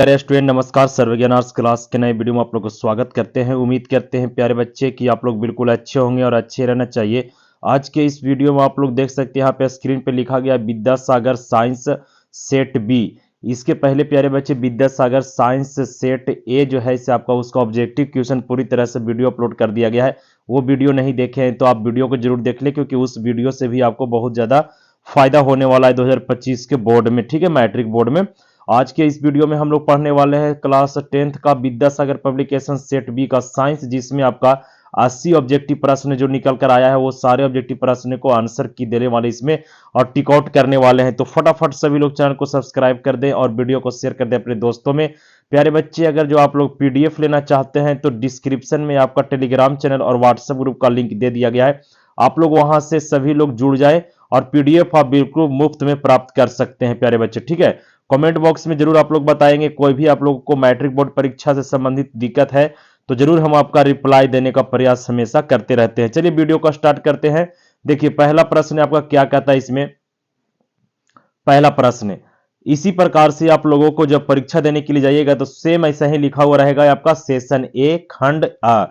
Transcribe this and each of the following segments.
प्यारे स्टूडेंट नमस्कार। सर्वज्ञान arts class के नए वीडियो में आप लोग को स्वागत करते हैं। उम्मीद करते हैं प्यारे बच्चे कि आप लोग बिल्कुल अच्छे होंगे और अच्छे रहना चाहिए। आज के इस वीडियो में आप लोग देख सकते हैं यहाँ पे स्क्रीन पे लिखा गया विद्यासागर साइंस सेट बी। इसके पहले प्यारे बच्चे विद्यासागर साइंस सेट ए जो है इसे आपका उसका ऑब्जेक्टिव क्वेश्चन पूरी तरह से वीडियो अपलोड कर दिया गया है। वो वीडियो नहीं देखे हैं तो आप वीडियो को जरूर देख लें, क्योंकि उस वीडियो से भी आपको बहुत ज्यादा फायदा होने वाला है 2025 के बोर्ड में। ठीक है, मैट्रिक बोर्ड में। आज के इस वीडियो में हम लोग पढ़ने वाले हैं क्लास 10th का विद्यासागर पब्लिकेशन सेट बी का साइंस, जिसमें आपका 80 ऑब्जेक्टिव प्रश्न जो निकल कर आया है वो सारे ऑब्जेक्टिव प्रश्न को आंसर की देने वाले इसमें और टिक आउट करने वाले हैं। तो फटाफट सभी लोग चैनल को सब्सक्राइब कर दें और वीडियो को शेयर कर दें अपने दोस्तों में। प्यारे बच्चे, अगर जो आप लोग पीडीएफ लेना चाहते हैं तो डिस्क्रिप्शन में आपका टेलीग्राम चैनल और व्हाट्सएप ग्रुप का लिंक दे दिया गया है। आप लोग वहां से सभी लोग जुड़ जाए और पीडीएफ आप बिल्कुल मुफ्त में प्राप्त कर सकते हैं प्यारे बच्चे। ठीक है, कमेंट बॉक्स में जरूर आप लोग बताएंगे कोई भी आप लोगों को मैट्रिक बोर्ड परीक्षा से संबंधित दिक्कत है तो जरूर हम आपका रिप्लाई देने का प्रयास हमेशा करते रहते हैं। चलिए वीडियो को स्टार्ट करते हैं। देखिए पहला प्रश्न आपका क्या कहता है इसमें। पहला प्रश्न, इसी प्रकार से आप लोगों को जब परीक्षा देने के लिए जाइएगा तो सेम ऐसा ही लिखा हुआ रहेगा आपका सेशन ए खंड आ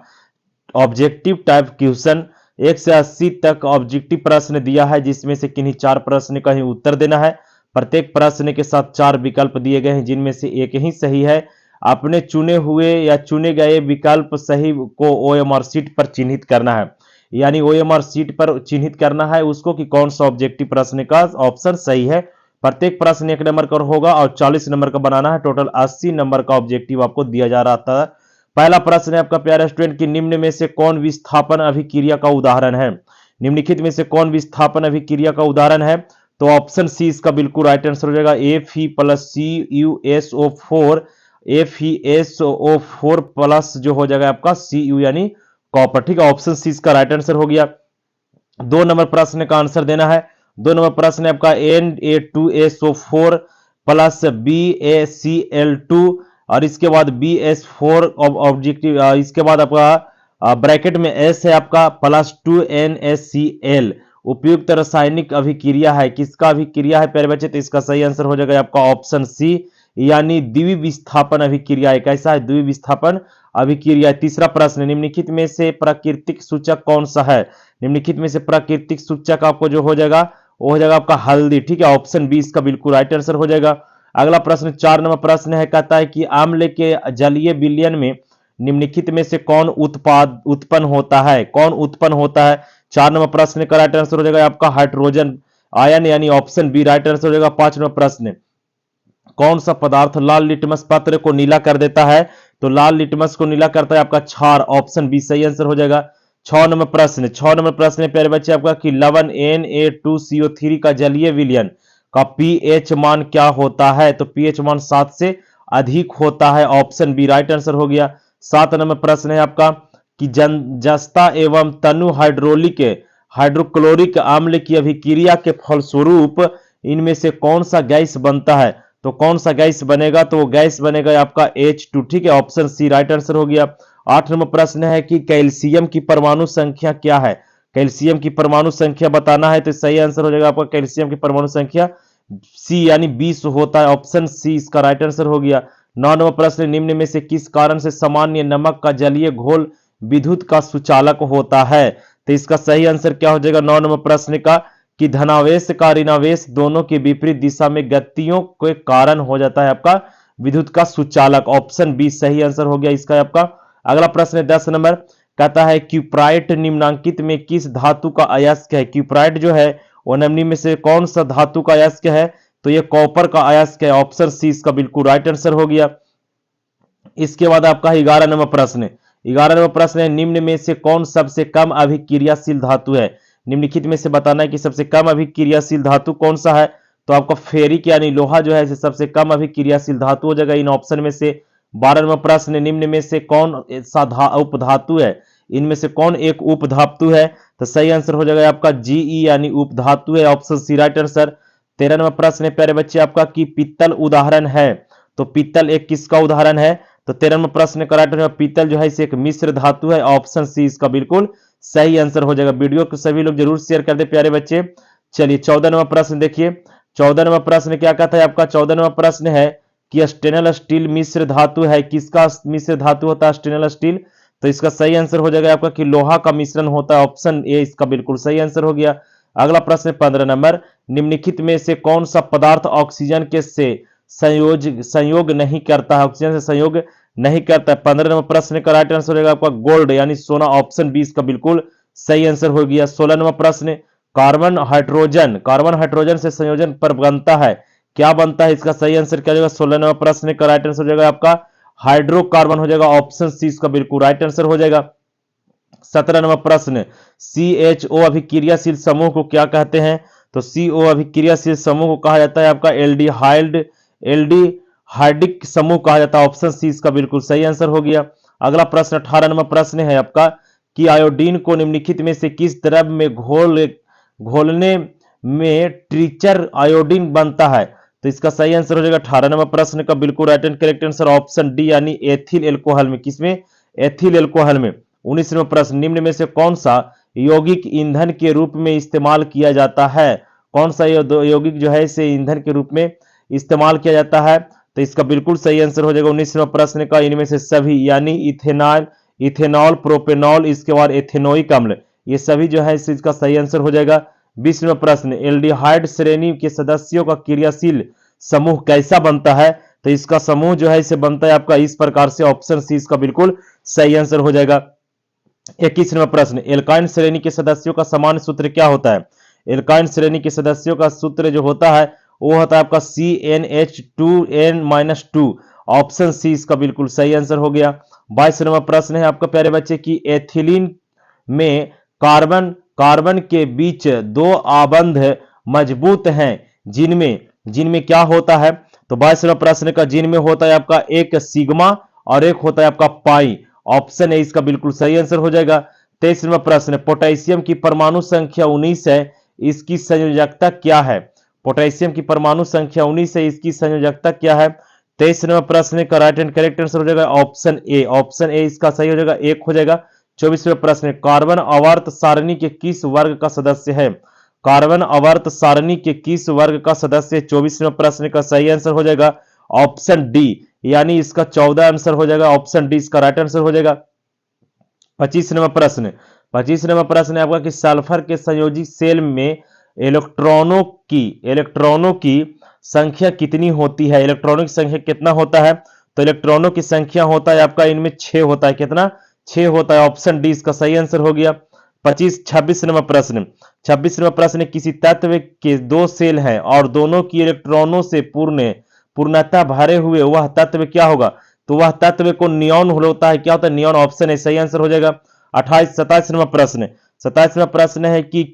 ऑब्जेक्टिव टाइप क्वेश्चन 1 से 80 तक ऑब्जेक्टिव प्रश्न दिया है, जिसमें से किन्हीं 4 प्रश्न का ही उत्तर देना है। प्रत्येक प्रश्न के साथ 4 विकल्प दिए गए हैं, जिनमें से एक ही सही है। अपने चुने हुए या चुने गए विकल्प सही को ओएमआर शीट पर चिन्हित करना है। यानी ओएमआर शीट पर चिन्हित करना है उसको कि कौन सा ऑब्जेक्टिव प्रश्न का ऑप्शन सही है। प्रत्येक प्रश्न 1 नंबर का होगा और 40 नंबर का बनाना है। टोटल 80 नंबर का ऑब्जेक्टिव आपको दिया जा रहा था। पहला प्रश्न है आपका प्यारा स्टूडेंट कि निम्न में से कौन विस्थापन अभिक्रिया का उदाहरण है। निम्नलिखित में से कौन विस्थापन अभिक्रिया का उदाहरण है, तो ऑप्शन सी इसका बिल्कुल राइट आंसर हो जाएगा। Fe plus CuSO4, FeSO4 plus जो हो जाएगा आपका Cu यानी कॉपर। ठीक है, ऑप्शन सी इसका राइट आंसर हो गया। 2 नंबर प्रश्न का आंसर देना है। 2 नंबर प्रश्न है आपका Na2SO4 प्लस BaCl2 और इसके बाद BS4 ऑब्जेक्टिव, इसके बाद आपका ब्रैकेट में S है आपका प्लस 2NaCl उपयुक्त रासायनिक अभिक्रिया है। किसका अभिक्रिया है प्यारे बच्चे, तो इसका सही आंसर हो जाएगा आपका ऑप्शन सी यानी द्विविस्थापन अभिक्रिया है। कैसा है, द्विविस्थापन अभिक्रिया। तीसरा प्रश्न, निम्नलिखित में से प्राकृतिक सूचक कौन सा है। निम्नलिखित में से प्राकृतिक सूचक आपको जो हो जाएगा वो हो जाएगा आपका हल्दी। ठीक है, ऑप्शन बी इसका बिल्कुल राइट आंसर हो जाएगा। अगला प्रश्न 4 नंबर प्रश्न है, कहता है कि अम्ल के जलीय विलयन में निम्नलिखित में से कौन उत्पाद उत्पन्न होता है। कौन उत्पन्न होता है, 4 नंबर प्रश्न का राइट आंसर हो जाएगा आपका हाइड्रोजन आयन यानी ऑप्शन बी राइट आंसर हो जाएगा। 5 नंबर प्रश्न, कौन सा पदार्थ लाल लिटमस पत्र को नीला कर देता है, तो लाल लिटमस को नीला करता है आपका क्षार, ऑप्शन बी सही आंसर हो जाएगा। 6 नंबर प्रश्न, 6 नंबर प्रश्न प्यारे बच्चे आपका कि लवण Na2CO3 का जलीय विलयन का पीएच मान क्या होता है, तो पीएच मान 7 से अधिक होता है, ऑप्शन बी राइट आंसर हो गया। 7 नंबर प्रश्न है आपका कि जस्ता एवं तनु हाइड्रोक्लोरिक अम्ल की अभिक्रिया के फलस्वरूप इनमें से कौन सा गैस बनता है, तो कौन सा गैस बनेगा, तो वो गैस बनेगा आपका H2। ठीक है, ऑप्शन सी राइट आंसर हो गया। 8 नंबर प्रश्न है कि कैल्शियम की परमाणु संख्या क्या है। कैल्शियम की परमाणु संख्या बताना है, तो सही आंसर हो जाएगा आपका कैल्शियम की परमाणु संख्या सी यानी 20 होता है, ऑप्शन सी इसका राइट आंसर हो गया। 9 नंबर प्रश्न, निम्न में से किस कारण से सामान्य नमक का जलीय घोल विद्युत का सुचालक होता है, तो इसका सही आंसर क्या हो जाएगा 9 नंबर प्रश्न का कि धनावेश का ऋणावेश दोनों के विपरीत दिशा में गतियों के कारण हो जाता है आपका विद्युत का सुचालक, ऑप्शन बी सही आंसर हो गया इसका आपका। अगला प्रश्न 10 नंबर, कहता है क्यूप्राइट निम्नांकित में किस धातु का अयस्क है। क्यूप्राइट जो है वो निम्न में से कौन सा धातु का अयस्क है, तो ये कॉपर का अयस्क है, ऑप्शन सी इसका बिल्कुल राइट आंसर हो गया। इसके बाद आपका 11 नंबर प्रश्न, 11 नंबर प्रश्न है, निम्न में से कौन सबसे कम अभिक्रियाशील धातु है। निम्नलिखित में से बताना है कि सबसे कम अभिक्रियाशील धातु कौन सा है, तो आपका फेरिक यानी लोहा जो है सबसे कम अभिक्रियाशील धातु हो जाएगा इन ऑप्शन में से। 12 नंबर प्रश्न, निम्न में से कौन सा उपधातु है, इनमें से कौन एक उपधातु है, तो सही आंसर हो जाएगा आपका Ge यानी उपधातु है, ऑप्शन सी राइट आंसर। 13 नंबर प्रश्न है प्यारे बच्चे आपका कि पित्तल उदाहरण है, तो पित्तल एक किसका उदाहरण है, तो 13 नंबर प्रश्न का राइट आंसर पित्तल जो है इसे एक मिश्र धातु है, ऑप्शन सी इसका बिल्कुल सही आंसर हो जाएगा। वीडियो को सभी लोग जरूर शेयर कर दे प्यारे बच्चे। चलिए 14 नंबर प्रश्न देखिए। 14 नंबर प्रश्न क्या कहता है आपका, 14 नंबर प्रश्न है कि स्टेनलेस स्टील मिश्र धातु है। किसका मिश्र धातु होता है स्टेनलेस स्टील? तो इसका सही आंसर हो जाएगा आपका कि लोहा का मिश्रण होता है। ऑप्शन ए इसका बिल्कुल सही आंसर हो गया। अगला प्रश्न 15 नंबर, निम्नलिखित में से कौन सा पदार्थ ऑक्सीजन के से संयोग नहीं करता है? ऑक्सीजन से संयोग नहीं करता है। 15 नंबर प्रश्न का राइट आंसर हो जाएगा आपका गोल्ड यानी सोना। ऑप्शन बी इसका बिल्कुल सही आंसर हो गया। 16 नंबर प्रश्न, कार्बन हाइड्रोजन से संयोजन पर बनता है, क्या बनता है? इसका सही आंसर क्या हो जाएगा? 16 नंबर प्रश्न का राइट आंसर हो जाएगा आपका हाइड्रोकार्बन हो जाएगा। ऑप्शन सी इसका बिल्कुल राइट आंसर हो जाएगा। 17 नंबर प्रश्न, CHO अभिक्रियाशील समूह को क्या कहते हैं? तो CO अभिक्रियाशील समूह को कहा जाता है आपका एल्डिहाइडिक समूह कहा जाता है। ऑप्शन सी इसका बिल्कुल सही आंसर हो गया। अगला प्रश्न 18 नंबर प्रश्न है आपका कि आयोडीन को निम्नलिखित में से किस द्रव में घोलने में ट्रीचर आयोडीन बनता है? तो इसका सही आंसर हो जाएगा 18 नंबर प्रश्न का बिल्कुल right and correct answer option D यानी एथिल एल्कोहल में। किसमें? एथिल एल्कोहल में। 19 नंबर प्रश्न, निम्न में से कौन सा यौगिक ईंधन के रूप में इस्तेमाल किया जाता है? कौन सा यौगिक जो है इसे ईंधन के रूप में इस्तेमाल किया जाता है? तो इसका बिल्कुल सही आंसर हो जाएगा 19 नंबर प्रश्न का इनमें से सभी यानी इथेनॉल, प्रोपेनॉल, इसके बाद एथेनोइक अम्ल, ये सभी जो है इस चीज का सही आंसर हो जाएगा। 20 नंबर प्रश्न, एल्डिहाइड श्रेणी के सदस्यों का क्रियाशील समूह कैसा बनता है? तो इसका समूह जो है इसे बनता है आपका इस प्रकार से। ऑप्शन सी इसका बिल्कुल सही आंसर हो जाएगा। 21 नंबर प्रश्न, एल्काइन श्रेणी के सदस्यों का सामान्य सूत्र क्या होता है? एल्काइन श्रेणी के सदस्यों का सूत्र जो होता है वो होता है आपका CnH2n-2। ऑप्शन सी इसका बिल्कुल सही आंसर हो गया। 22 नंबर प्रश्न है आपका प्यारे बच्चे की एथिलीन में कार्बन के बीच दो आबंध मजबूत हैं, जिनमें क्या होता है? तो 22 नंबर प्रश्न का जिनमें होता है आपका एक सिग्मा और एक होता है आपका पाई। ऑप्शन ए इसका बिल्कुल सही आंसर हो जाएगा। 23 नंबर प्रश्न, पोटेशियम की परमाणु संख्या 19 है, इसकी संयोजकता क्या है? पोटेशियम की परमाणु संख्या 19 है, इसकी संयोजकता क्या है? 23 नंबर प्रश्न का राइट एंड करेक्ट आंसर हो जाएगा ऑप्शन ए इसका सही हो जाएगा, एक हो जाएगा। 24वें प्रश्न, कार्बन आवर्त सारणी के किस वर्ग का सदस्य है? कार्बन आवर्त सारणी के किस वर्ग का सदस्य? 24वें प्रश्न का सही आंसर हो जाएगा ऑप्शन डी यानी इसका 14 आंसर हो जाएगा। ऑप्शन डी इसका राइट आंसर हो जाएगा। 25 नंबर प्रश्न है आपका कि सल्फर के संयोजी सेल में इलेक्ट्रॉनों की संख्या कितनी होती है? इलेक्ट्रॉनों की संख्या कितना होता है? तो इलेक्ट्रॉनों की संख्या होता है आपका इनमें 6 होता है। कितना? 6 होता है। ऑप्शन डी इसका सही आंसर हो गया। 26 नंबर प्रश्न, किसी तत्व के 2 सेल हैं और दोनों की इलेक्ट्रॉनों से पूर्णतः भरे हुए, वह तत्व क्या होगा? तो वह तत्व को नियॉन होता है। क्या होता है? नियॉन। ऑप्शन है सही आंसर हो जाएगा। 27वां प्रश्न है कि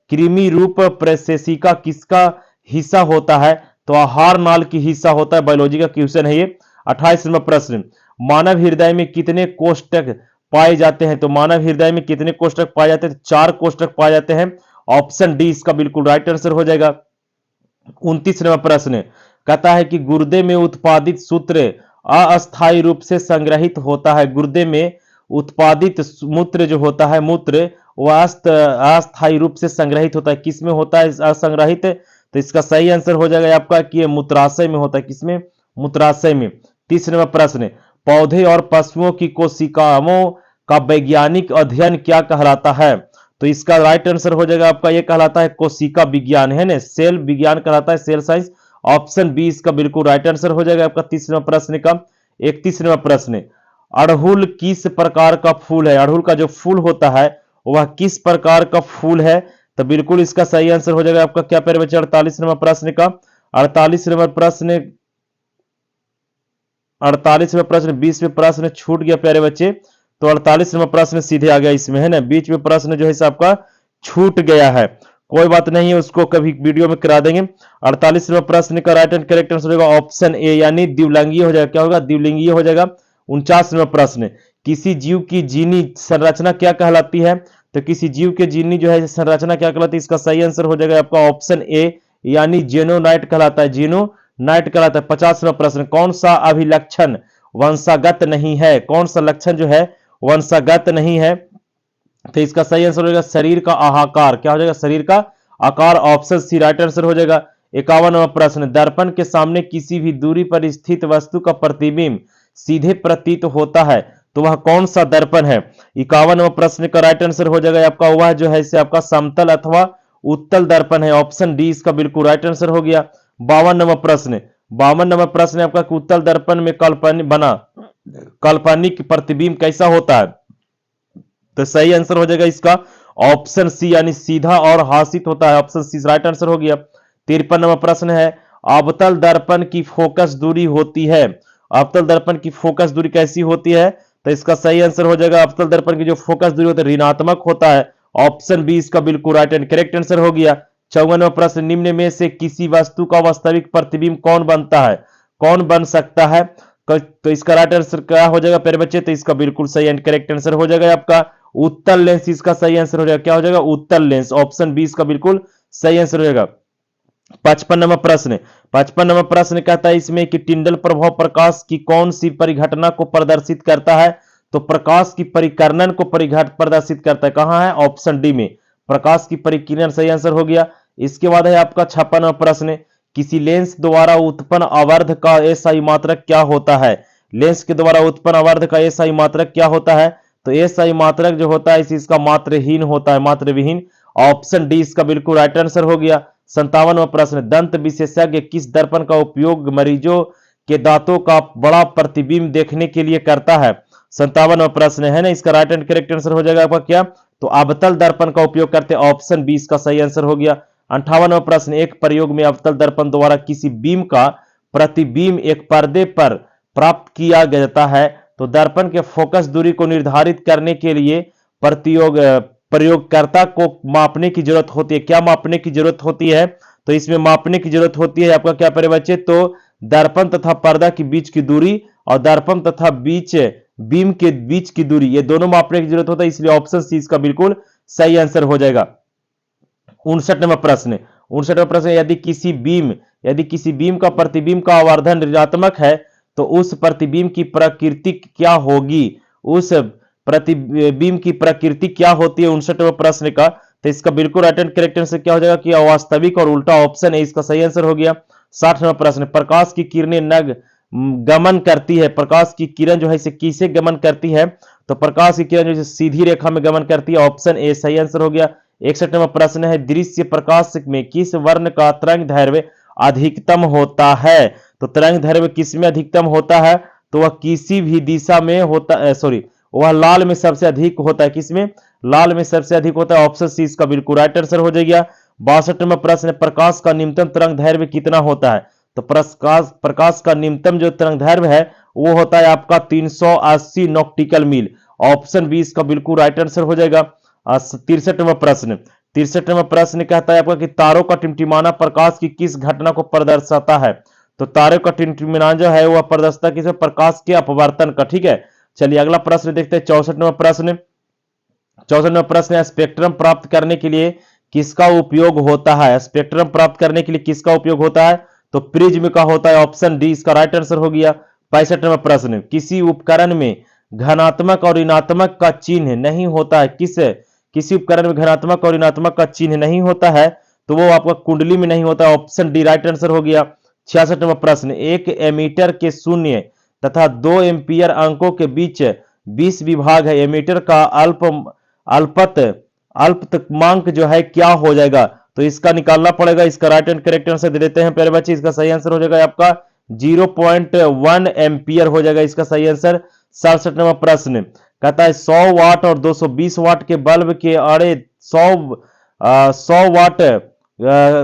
कृमि रूप प्रशेषिका किसका हिस्सा होता है? तो आहार नाल की हिस्सा होता है। बायोलॉजी का क्वेश्चन है ये। 28वां प्रश्न, मानव हृदय में कितने कोष्ठक पाए जाते हैं? तो मानव हृदय में कितने कोष्ठक पाए जाते हैं? 4 कोष्ठक पाए जाते हैं। ऑप्शन डी इसका बिल्कुल राइट आंसर हो जाएगा। 29वां प्रश्न कहता है कि गुर्दे में उत्पादित सूत्र अस्थायी रूप से संग्रहित होता है। गुर्दे में उत्पादित मूत्र जो होता है, मूत्र वह अस्थायी रूप से संग्रहित होता है। किसमें होता है असंग्रहित? तो इसका सही आंसर हो जाएगा आपका कि ये मूत्राशय में होता है। किसमें? मूत्राशय में। 30वां प्रश्न, पौधे और पशुओं की कोशिकाओं का वैज्ञानिक अध्ययन क्या कहलाता है? तो इसका राइट आंसर हो जाएगा आपका ये कहलाता है कोशिका विज्ञान, है ना, सेल विज्ञान कहलाता है, सेल साइंस। ऑप्शन बी इसका बिल्कुल राइट आंसर हो जाएगा आपका 30वां प्रश्न का। 31वां प्रश्न, अड़हुल किस प्रकार का फूल है? अड़हुल का जो फूल होता है वह किस प्रकार का फूल है? तो बिल्कुल इसका सही आंसर हो जाएगा आपका क्या प्यारे बच्चे 48वां प्रश्न का। 48वां प्रश्न 20वें प्रश्न छूट गया प्यारे बच्चे, तो 48वां प्रश्न सीधे आ गया इसमें, है ना। बीच में प्रश्न जो है आपका छूट गया है, कोई बात नहीं है, उसको कभी वीडियो में करा देंगे। 48वां प्रश्न का राइट एंड करेक्ट आंसर होगा ऑप्शन ए यानी द्विलिंगीय हो जाएगा। क्या होगा? द्विलिंगीय हो जाएगा। 49वां प्रश्न, किसी जीव की जीनी संरचना क्या कहलाती है? तो किसी जीव के जीनी जो है संरचना क्या कहलाती है? इसका सही आंसर हो जाएगा आपका ऑप्शन ए यानी जेनोनाइट कहलाता है। जेनोनाइट कहलाता है। 50वां प्रश्न, कौन सा अभिलक्षण वंशागत नहीं है? कौन सा लक्षण जो है वंशागत नहीं है? तो इसका सही आंसर हो जाएगा शरीर का आकार। क्या हो जाएगा? शरीर का आकार। ऑप्शन सी राइट आंसर हो जाएगा। 51वां प्रश्न, दर्पण के सामने किसी भी दूरी पर स्थित वस्तु का प्रतिबिंब सीधे प्रतीत होता है तो वह कौन सा दर्पण है। 51वां प्रश्न का राइट आंसर हो जाएगा आपका वह जो है इसे आपका समतल अथवा उत्तल दर्पण है, ऑप्शन डी इसका बिल्कुल राइट आंसर हो गया। 52वां प्रश्न आपका उत्तल दर्पण में काल्पनिक प्रतिबिंब कैसा होता है, तो सही आंसर हो जाएगा इसका ऑप्शन सी यानी सीधा और हासित होता है, ऑप्शन सी राइट आंसर हो गया। 53वां प्रश्न है, अवतल दर्पण की फोकस दूरी होती है, अवतल दर्पण की फोकस दूरी कैसी होती है, तो इसका सही आंसर हो जाएगा अवतल दर्पण की जो फोकस दूरी होती है ऋणात्मक होता है, ऑप्शन बी इसका बिल्कुल राइट एंड करेक्ट आंसर हो गया। 54वां प्रश्न, निम्न में से किसी वस्तु का वास्तविक प्रतिबिंब कौन बनता है, कौन बन सकता है, तो इसका राइट आंसर क्या हो जाएगा प्यारे बच्चे, तो इसका बिल्कुल सही एंड करेक्ट आंसर हो जाएगा आपका उत्तल लेंस, इसका सही आंसर हो जाएगा, क्या हो जाएगा उत्तल लेंस, ऑप्शन बी इसका बिल्कुल सही आंसर हो जाएगा। 55वां प्रश्न कहता है इसमें कि टिंडल प्रभाव प्रकाश की कौन सी परिघटना को प्रदर्शित करता है, तो प्रकाश की परिकर्णन को प्रदर्शित करता है, कहां है, ऑप्शन डी में प्रकाश की परिकिरण सही आंसर हो गया। इसके बाद है आपका 56वां प्रश्न, किसी लेंस द्वारा उत्पन्न आवर्ध का एसआई मात्रक क्या होता है, लेंस के द्वारा उत्पन्न आवर्ध का एसआई मात्रक क्या होता है, तो एसआई मात्रक जो होता है इसका मात्रहीन होता है, मात्रविहीन, ऑप्शन डी इसका बिल्कुल राइट आंसर हो गया। 57वां प्रश्न, दंत विशेषज्ञ किस दर्पण का उपयोग मरीजों के दांतों का बड़ा प्रतिबिंब देखने के लिए करता है, 57वां प्रश्न है ना, इसका राइट एंड करेक्ट आंसर हो जाएगा आपका क्या, तो अवतल दर्पण का उपयोग करते, ऑप्शन बी इसका सही आंसर हो गया। 58वां प्रश्न, एक प्रयोग में अवतल दर्पण द्वारा किसी बीम का प्रतिबिंब एक पर्दे पर प्राप्त किया जाता है, तो दर्पण के फोकस दूरी को निर्धारित करने के लिए प्रयोगकर्ता को मापने की जरूरत होती है, क्या मापने की जरूरत होती है, तो इसमें मापने की जरूरत होती है आपका क्या प्यारे बच्चे, तो दर्पण तथा पर्दा के बीच की दूरी और दर्पण तथा बीम के बीच की दूरी, ये दोनों मापने की जरूरत होता है, इसलिए ऑप्शन सी इसका बिल्कुल सही आंसर हो जाएगा। 59वां प्रश्न, यदि किसी बीम का प्रतिबिंब का आवर्धन ऋणात्मक है तो उस प्रतिबिंब की प्रकृति क्या होगी, उस प्रतिबिंब की प्रकृति क्या होती है 59वें प्रश्न का, तो इसका बिल्कुल राइट एंड करेक्ट आंसर क्या हो जाएगा कि अवास्तविक और उल्टा, ऑप्शन है इसका सही आंसर हो गया। 60वां प्रश्न, प्रकाश की किरणें गमन करती है, प्रकाश की किरण जो है इसे किसे गमन करती है, तो प्रकाश की किरण जो सीधी रेखा में गमन करती है, ऑप्शन ए सही आंसर हो गया। 61वां प्रश्न है, दृश्य प्रकाश में किस वर्ण का तरंग दैर्घ्य अधिकतम होता है, तो तरंग दैर्घ्य किस में अधिकतम होता है, तो वह किसी भी दिशा में होता है, सॉरी वह लाल में सबसे अधिक होता है, किसमें, लाल में सबसे अधिक होता है, ऑप्शन सी इसका बिल्कुल राइट आंसर हो जाएगा। 62वां प्रश्न, प्रकाश का न्यूनतम तरंग दैर्घ्य कितना होता है, तो प्रकाश का न्यूनतम जो तरंग दैर्घ्य है वो होता है आपका 380 नॉक्टिकल मील, ऑप्शन बी इसका बिल्कुल राइट आंसर हो जाएगा। 63वां प्रश्न कहता है आपका कि तारों का टिमटिमाना प्रकाश की किस घटना को प्रदर्शाता है, तो तारों का टिमटिमाना जो है वह प्रदर्शता किस, प्रकाश के अपवर्तन का, ठीक है। चलिए अगला प्रश्न देखते हैं 64वां प्रश्न, स्पेक्ट्रम प्राप्त करने के लिए किसका उपयोग होता है, स्पेक्ट्रम प्राप्त करने के लिए किसका उपयोग होता है, तो प्रिज्म का होता है, ऑप्शन डी इसका राइट आंसर हो गया। 65वां प्रश्न, किसी उपकरण में घनात्मक और ऋणात्मक का चिन्ह नहीं होता है, किसी उपकरण में घनात्मक और ऋणात्मक का चिन्ह नहीं होता है, तो वो आपका कुंडली में नहीं होता, ऑप्शन डी राइट आंसर हो गया। 66वां प्रश्न, एक एमीटर के शून्य तथा 2 एम्पियर अंकों के बीच 20 विभाग है, एमीटर का अल्पतमांक जो है क्या हो जाएगा, तो इसका निकालना पड़ेगा, इसका राइट एंड करेक्ट आंसर दे देते हैं प्यारे बच्चे, इसका सही आंसर हो जाएगा आपका 0.1 एम्पियर हो जाएगा इसका सही आंसर। 67वां प्रश्न कहता है 100 वाट और 220 वाट के बल्ब के आड़े 100 वाट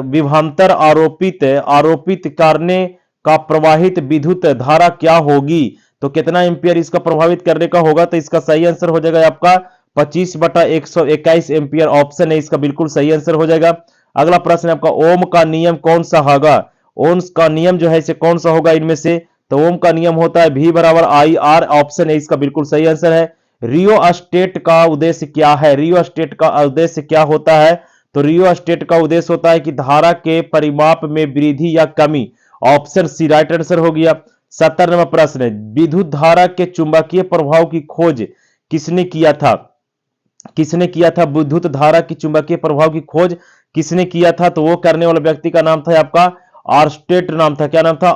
विभवांतर आरोपित करने का प्रवाहित विद्युत धारा क्या होगी, तो कितना एम्पियर इसका प्रभावित करने का होगा, तो इसका सही आंसर हो जाएगा आपका 25/121 एम्पियर, ऑप्शन है इसका बिल्कुल सही आंसर हो जाएगा। अगला प्रश्न आपका ओम का नियम कौन सा होगा, ओम का नियम जो है इसे कौन सा होगा इनमें से, तो ओम का नियम होता है V बराबर IR, ऑप्शन है इसका बिल्कुल सही आंसर है। रियोस्टेट का उद्देश्य क्या है, रियोस्टेट का उद्देश्य क्या होता है, तो रियोस्टेट का उद्देश्य होता है कि धारा के परिमाप में वृद्धि या कमी, ऑप्शन सी राइट आंसर हो गया। 70वां प्रश्न, विद्युत धारा के चुंबकीय प्रभाव की खोज किसने किया था, विद्युत धारा की चुंबकीय प्रभाव की खोज किसने किया था? तो वो करने वाले व्यक्ति का नाम था आपका आर्स्टेट नाम था। क्या नाम था?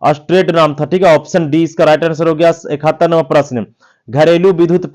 आर्स्टेट नाम था। ठीक है, ऑप्शन डी इसका राइट आंसर हो गया। 71 नंबर प्रश्न, घरेलू विद्युत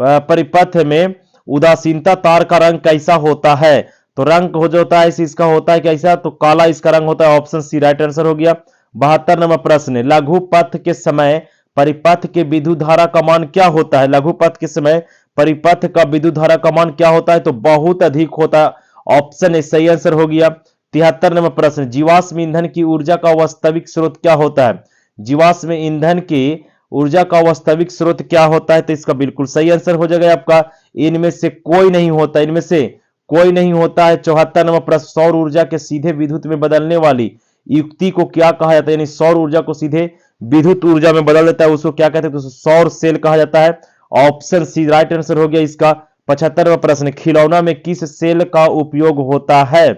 परिपथ में उदासीनता तार का रंग कैसा होता है? तो रंग हो जो होता है इसका होता है कैसा? तो काला इसका रंग होता है। ऑप्शन सी राइट आंसर हो गया। 72 नंबर प्रश्न, लघु पथ के समय परिपथ के विद्युत धारा का मान क्या होता है? लघु पथ के समय परिपथ का विद्युत धारा का मान क्या होता है? तो बहुत अधिक होता है। ऑप्शन ए सही आंसर हो गया। 73 नंबर प्रश्न, जीवाश्म ईंधन की ऊर्जा का वास्तविक स्रोत क्या होता है? जीवाश्म ईंधन की ऊर्जा का वास्तविक स्रोत क्या होता है? तो इसका बिल्कुल सही आंसर हो जाएगा आपका, इनमें से कोई नहीं होता, इनमें से कोई नहीं होता है। 74 नंबर प्रश्न, सौर ऊर्जा के सीधे विद्युत में बदलने वाली युक्ति को क्या कहा जाता है? यानी सौर ऊर्जा को सीधे विद्युत ऊर्जा में बदल देता है, उसको क्या कहते हैं? तो सौर सेल कहा जाता है। ऑप्शन सी राइट आंसर हो गया इसका। 75वां प्रश्न, खिलौना में किस सेल का उपयोग होता है?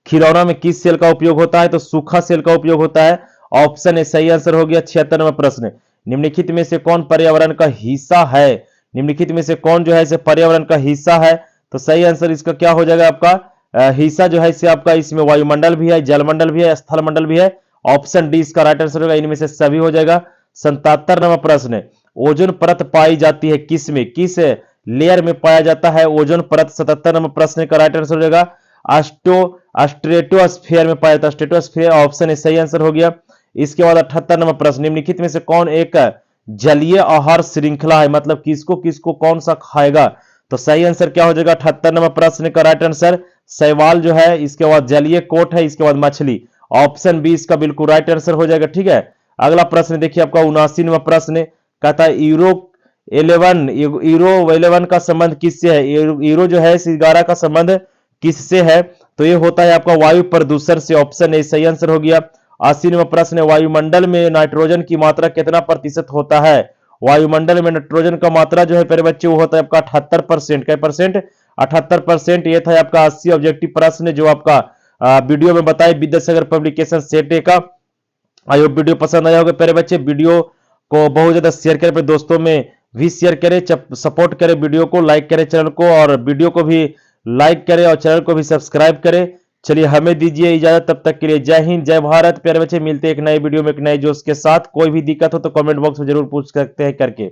खिलौना में किस सेल का उपयोग होता है? तो सूखा सेल का उपयोग होता है। ऑप्शन ए सही आंसर हो गया। 76वां प्रश्न, निम्नलिखित में से कौन पर्यावरण का हिस्सा है? निम्नलिखित में से कौन जो है इसे पर्यावरण का हिस्सा है? तो सही आंसर इसका क्या हो जाएगा आपका? हिस्सा जो है इसे आपका, इसमें वायुमंडल भी है, जलमंडल भी है, स्थल मंडल भी है। ऑप्शन डी इसका राइट आंसर होगा, इनमें से सभी हो जाएगा। 77 नंबर प्रश्न, ओजोन परत पाई जाती है किस में? किस लेयर में पाया जाता है ओजोन परत? 77 नंबर प्रश्न का राइट आंसर हो जाएगा स्ट्रेटोस्फेयर में पाया जाता है। स्ट्रेटोस्फेयर, ऑप्शन ए सही आंसर हो गया। इसके बाद 78 नंबर प्रश्न, निम्नलिखित में से कौन एक जलीय आहार श्रृंखला है? मतलब किसको किसको कौन सा खाएगा? तो सही आंसर क्या हो जाएगा? 78 नंबर प्रश्न का राइट आंसर शैवाल जो है, इसके बाद जलीय कोट है, इसके बाद मछली। ऑप्शन बी इसका बिल्कुल राइट आंसर हो जाएगा। ठीक है, अगला प्रश्न देखिए आपका 79वां प्रश्न, कहता है यूरो 11 का संबंध किससे है? यूरो जो है 11 का संबंध किससे है? तो ये होता है आपका वायु प्रदूषण से। ऑप्शन ए सही आंसर हो गया। 80वां प्रश्न, वायुमंडल में नाइट्रोजन की मात्रा कितना प्रतिशत होता है? वायुमंडल में नाइट्रोजन का मात्रा जो है प्यारे बच्चे वो होता है आपका 78%। क्या परसेंट? 78%। ये था आपका 80 ऑब्जेक्टिव प्रश्न जो आपका वीडियो में बताए विद्यासागर पब्लिकेशन सेटे का। आई होप वीडियो पसंद आया होगा प्यारे बच्चे। वीडियो को बहुत ज्यादा शेयर करें, अपने दोस्तों में भी शेयर करें, सपोर्ट करें, वीडियो को लाइक करें चैनल को, और वीडियो को भी लाइक करें और चैनल को भी सब्सक्राइब करें। चलिए हमें दीजिए इजाजत, तब तक के लिए जय हिंद जय भारत प्यारे बच्चे। मिलते हैं एक नए वीडियो में एक नए जोश के साथ। कोई भी दिक्कत हो तो कमेंट बॉक्स में जरूर पूछ सकते हैं करके।